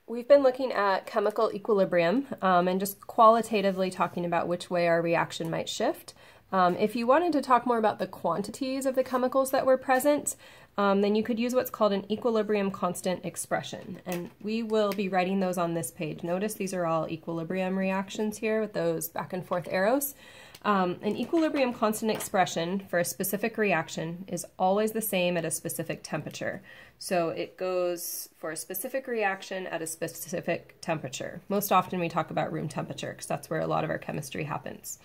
We've been looking at chemical equilibrium and just qualitatively talking about which way our reaction might shift. If you wanted to talk more about the quantities of the chemicals that were present, then you could use what's called an equilibrium constant expression. And we will be writing those on this page. Notice these are all equilibrium reactions here with those back and forth arrows. An equilibrium constant expression for a specific reaction is always the same at a specific temperature. So it goes for a specific reaction at a specific temperature. Most often we talk about room temperature because that's where a lot of our chemistry happens.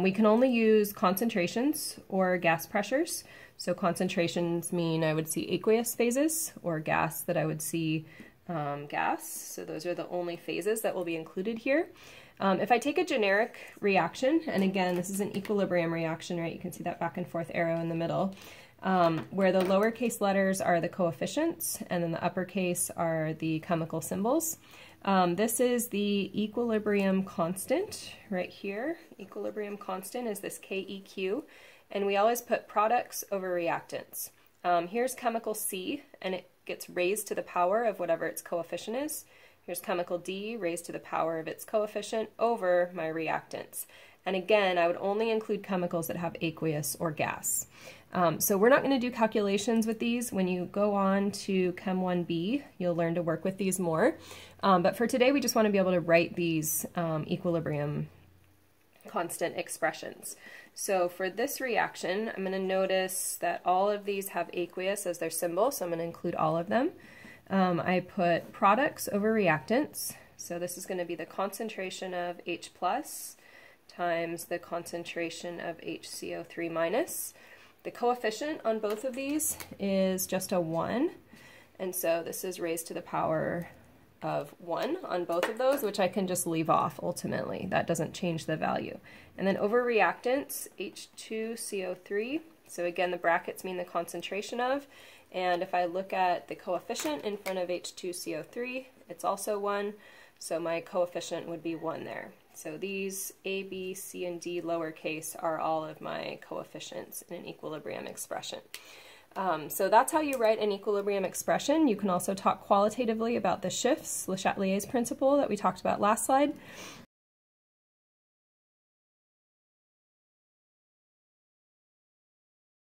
We can only use concentrations or gas pressures. So concentrations mean I would see aqueous phases, or gas that I would see gas. So those are the only phases that will be included here. If I take a generic reaction, and again, this is an equilibrium reaction, right? You can see that back and forth arrow in the middle, where the lowercase letters are the coefficients, and then the uppercase are the chemical symbols. This is the equilibrium constant right here. Equilibrium constant is this KEQ, and we always put products over reactants. Here's chemical C, and it gets raised to the power of whatever its coefficient is. Here's chemical D raised to the power of its coefficient over my reactants. And again, I would only include chemicals that have aqueous or gas. So we're not going to do calculations with these. When you go on to Chem 1B, you'll learn to work with these more. But for today, we just want to be able to write these equilibrium constant expressions. So for this reaction, I'm going to notice that all of these have aqueous as their symbol, so I'm going to include all of them. I put products over reactants, so this is going to be the concentration of H plus times the concentration of HCO3 minus. The coefficient on both of these is just a 1, and so this is raised to the power of 1 on both of those, which I can just leave off ultimately. That doesn't change the value. And then over reactants, H2CO3, so again the brackets mean the concentration of, and if I look at the coefficient in front of H2CO3, it's also 1, so my coefficient would be 1 there. So these A, B, C, and D lowercase are all of my coefficients in an equilibrium expression. So that's how you write an equilibrium expression. You can also talk qualitatively about the shifts, Le Chatelier's principle that we talked about last slide.